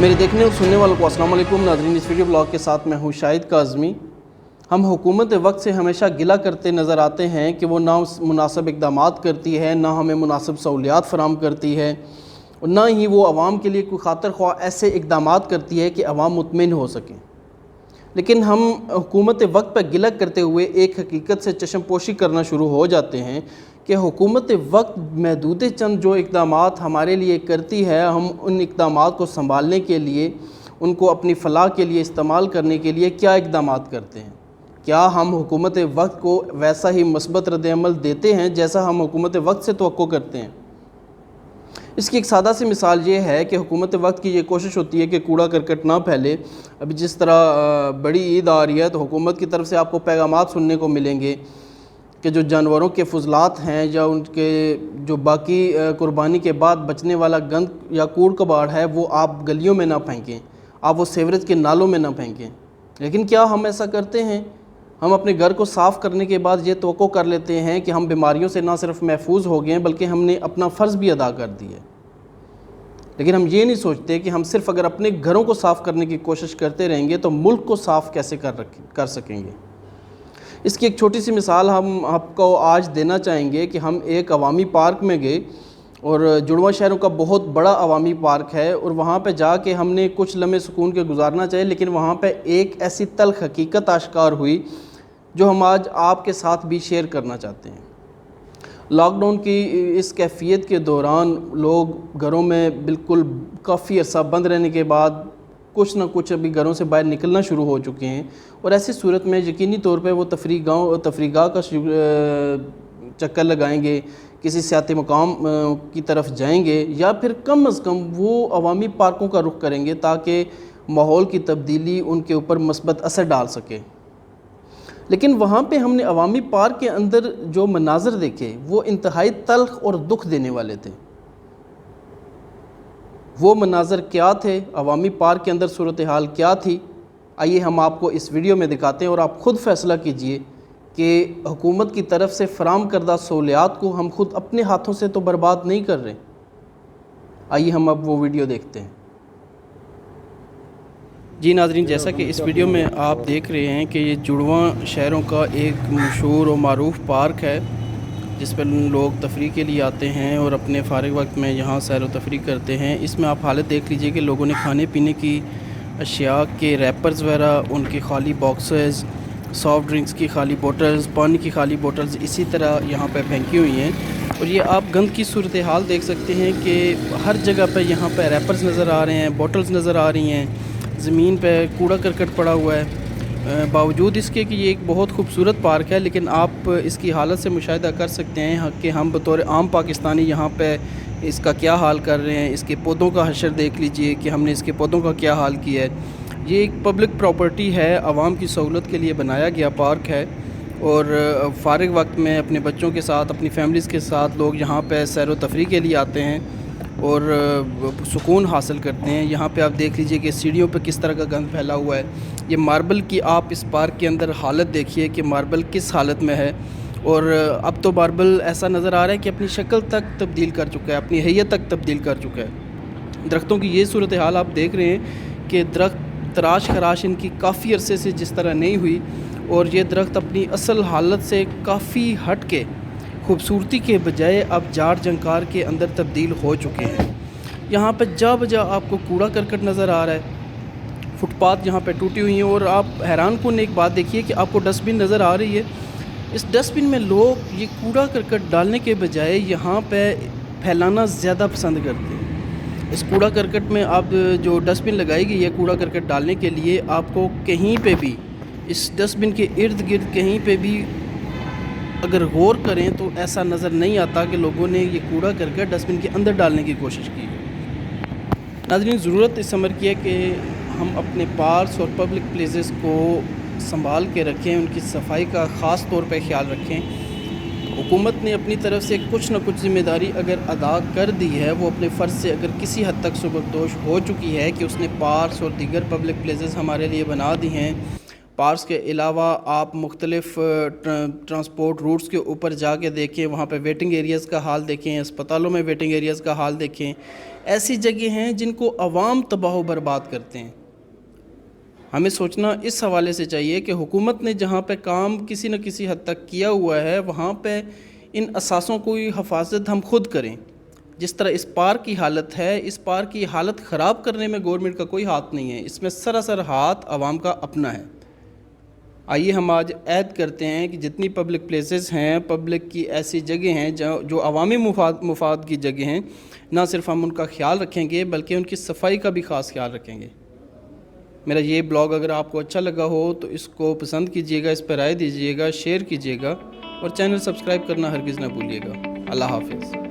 میرے دیکھنے اور سننے والوں کو السلام علیکم ناظرین، اس ویڈیو بلاگ کے ساتھ میں ہوں شاہد کاظمی۔ ہم حکومت وقت سے ہمیشہ گلہ کرتے نظر آتے ہیں کہ وہ نہ مناسب اقدامات کرتی ہے، نہ ہمیں مناسب سہولیات فراہم کرتی ہے، اور نہ ہی وہ عوام کے لیے کوئی خاطر خواہ ایسے اقدامات کرتی ہے کہ عوام مطمئن ہو سکیں۔ لیکن ہم حکومت وقت پر گلہ کرتے ہوئے ایک حقیقت سے چشم پوشی کرنا شروع ہو جاتے ہیں کہ حکومت وقت محدود چند جو اقدامات ہمارے لیے کرتی ہے، ہم ان اقدامات کو سنبھالنے کے لیے، ان کو اپنی فلاح کے لیے استعمال کرنے کے لیے کیا اقدامات کرتے ہیں؟ کیا ہم حکومت وقت کو ویسا ہی مثبت رد عمل دیتے ہیں جیسا ہم حکومت وقت سے توقع کرتے ہیں؟ اس کی ایک سادہ سی مثال یہ ہے کہ حکومت وقت کی یہ کوشش ہوتی ہے کہ کوڑا کرکٹ نہ پھیلے۔ ابھی جس طرح بڑی عید آ رہی ہے تو حکومت کی طرف سے آپ کو پیغامات سننے کو ملیں گے کہ جو جانوروں کے فضلات ہیں یا ان کے جو باقی قربانی کے بعد بچنے والا گند یا کوڑ کباڑ ہے وہ آپ گلیوں میں نہ پھینکیں، آپ وہ سیوریج کے نالوں میں نہ پھینکیں۔ لیکن کیا ہم ایسا کرتے ہیں؟ ہم اپنے گھر کو صاف کرنے کے بعد یہ توقع کر لیتے ہیں کہ ہم بیماریوں سے نہ صرف محفوظ ہو گئے ہیں بلکہ ہم نے اپنا فرض بھی ادا کر دیا ہے۔ لیکن ہم یہ نہیں سوچتے کہ ہم صرف اگر اپنے گھروں کو صاف کرنے کی کوشش کرتے رہیں گے تو ملک کو صاف کیسے کر سکیں گے۔ اس کی ایک چھوٹی سی مثال ہم آپ کو آج دینا چاہیں گے کہ ہم ایک عوامی پارک میں گئے، اور جڑواں شہروں کا بہت بڑا عوامی پارک ہے، اور وہاں پہ جا کے ہم نے کچھ لمحے سکون کے گزارنا چاہے، لیکن وہاں پہ ایک ایسی تلخ حقیقت آشکار ہوئی جو ہم آج آپ کے ساتھ بھی شیئر کرنا چاہتے ہیں۔ لاک ڈاؤن کی اس کیفیت کے دوران لوگ گھروں میں بالکل کافی عرصہ بند رہنے کے بعد کچھ نہ کچھ ابھی گھروں سے باہر نکلنا شروع ہو چکے ہیں، اور ایسی صورت میں یقینی طور پہ وہ تفریح گاہ کا چکر لگائیں گے، کسی سیاحتی مقام کی طرف جائیں گے، یا پھر کم از کم وہ عوامی پارکوں کا رخ کریں گے تاکہ ماحول کی تبدیلی ان کے اوپر مثبت اثر ڈال سکے۔ لیکن وہاں پہ ہم نے عوامی پارک کے اندر جو مناظر دیکھے وہ انتہائی تلخ اور دکھ دینے والے تھے۔ وہ مناظر کیا تھے؟ عوامی پارک کے اندر صورتحال کیا تھی؟ آئیے ہم آپ کو اس ویڈیو میں دکھاتے ہیں، اور آپ خود فیصلہ کیجئے کہ حکومت کی طرف سے فراہم کردہ سہولیات کو ہم خود اپنے ہاتھوں سے تو برباد نہیں کر رہے۔ آئیے ہم اب وہ ویڈیو دیکھتے ہیں۔ جی ناظرین، جیسا کہ اس ویڈیو میں آپ دیکھ رہے ہیں کہ یہ جڑواں شہروں کا ایک مشہور و معروف پارک ہے جس پر لوگ تفریح کے لیے آتے ہیں اور اپنے فارغ وقت میں یہاں سیر و تفریح کرتے ہیں۔ اس میں آپ حالت دیکھ لیجئے کہ لوگوں نے کھانے پینے کی اشیاء کے ریپرز وغیرہ، ان کے خالی باکسز، سافٹ ڈرنکس کی خالی بوٹلز، پانی کی خالی بوٹلز اسی طرح یہاں پہ پھینکی ہوئی ہیں، اور یہ آپ گند کی صورتحال دیکھ سکتے ہیں کہ ہر جگہ پہ یہاں پہ ریپرز نظر آ رہے ہیں، بوٹلز نظر آ رہی ہیں، زمین پہ کوڑا کرکٹ پڑا ہوا ہے۔ باوجود اس کے کہ یہ ایک بہت خوبصورت پارک ہے، لیکن آپ اس کی حالت سے مشاہدہ کر سکتے ہیں کہ ہم بطور عام پاکستانی یہاں پہ اس کا کیا حال کر رہے ہیں۔ اس کے پودوں کا حشر دیکھ لیجئے کہ ہم نے اس کے پودوں کا کیا حال کیا ہے۔ یہ ایک پبلک پراپرٹی ہے، عوام کی سہولت کے لیے بنایا گیا پارک ہے، اور فارغ وقت میں اپنے بچوں کے ساتھ، اپنی فیملیز کے ساتھ لوگ یہاں پہ سیر و تفریح کے لیے آتے ہیں اور سکون حاصل کرتے ہیں۔ یہاں پہ آپ دیکھ لیجئے کہ سیڑھیوں پہ کس طرح کا گند پھیلا ہوا ہے۔ یہ ماربل کی آپ اس پارک کے اندر حالت دیکھیے کہ ماربل کس حالت میں ہے، اور اب تو ماربل ایسا نظر آ رہا ہے کہ اپنی شکل تک تبدیل کر چکا ہے، اپنی حیت تک تبدیل کر چکا ہے۔ درختوں کی یہ صورتحال آپ دیکھ رہے ہیں کہ درخت تراش خراش ان کی کافی عرصے سے جس طرح نہیں ہوئی، اور یہ درخت اپنی اصل حالت سے کافی ہٹ کے خوبصورتی کے بجائے اب جاڑ جنکار کے اندر تبدیل ہو چکے ہیں۔ یہاں پہ جا بجا آپ کو کوڑا کرکٹ نظر آ رہا ہے، فٹ پاتھ یہاں پہ ٹوٹی ہوئی ہیں، اور آپ حیران کن ایک بات دیکھیے کہ آپ کو ڈسٹ بن نظر آ رہی ہے۔ اس ڈسٹ بن میں لوگ یہ کوڑا کرکٹ ڈالنے کے بجائے یہاں پہ پھیلانا زیادہ پسند کرتے ہیں۔ اس کوڑا کرکٹ میں آپ جو ڈسٹ بن لگائی گئی ہے کوڑا کرکٹ ڈالنے کے لیے، آپ کو کہیں پہ بھی اس ڈسٹ بن کے ارد گرد کہیں پہ بھی اگر غور کریں تو ایسا نظر نہیں آتا کہ لوگوں نے یہ کوڑا کرکٹ ڈسٹ بن کے اندر ڈالنے کی کوشش کی ہے۔ ناظرین، ضرورت اس امر کی ہے کہ ہم اپنے پارکس اور پبلک پلیسز کو سنبھال کے رکھیں، ان کی صفائی کا خاص طور پہ خیال رکھیں۔ حکومت نے اپنی طرف سے کچھ نہ کچھ ذمہ داری اگر ادا کر دی ہے، وہ اپنے فرض سے اگر کسی حد تک سبکدوش ہو چکی ہے کہ اس نے پارکس اور دیگر پبلک پلیسز ہمارے لیے بنا دی ہیں، پارکس کے علاوہ آپ مختلف ٹرانسپورٹ روٹس کے اوپر جا کے دیکھیں، وہاں پہ ویٹنگ ایریاز کا حال دیکھیں، اسپتالوں میں ویٹنگ ایریاز کا حال دیکھیں. ایسی جگہ ہیں جن کو عوام تباہ و برباد کرتے ہیں. ہمیں سوچنا اس حوالے سے چاہیے کہ حکومت نے جہاں پہ کام کسی نہ کسی حد تک کیا ہوا ہے وہاں پہ ان اثاثوں کی حفاظت ہم خود کریں. جس طرح اس پارک کی حالت ہے، اس پارک کی حالت خراب کرنے میں گورنمنٹ کا کوئی ہاتھ نہیں ہے، اس میں سراسر ہاتھ عوام کا اپنا ہے. آئیے ہم آج عہد کرتے ہیں کہ جتنی پبلک پلیسز ہیں، پبلک کی ایسی جگہ ہیں جو عوامی مفاد کی جگہ ہیں، نہ صرف ہم ان کا خیال رکھیں گے بلکہ ان کی صفائی کا بھی خاص خیال رکھیں گے. میرا یہ بلاگ اگر آپ کو اچھا لگا ہو تو اس کو پسند کیجئے گا، اس پر رائے دیجئے گا، شیئر کیجئے گا اور چینل سبسکرائب کرنا ہرگز نہ بھولیے گا. اللہ حافظ.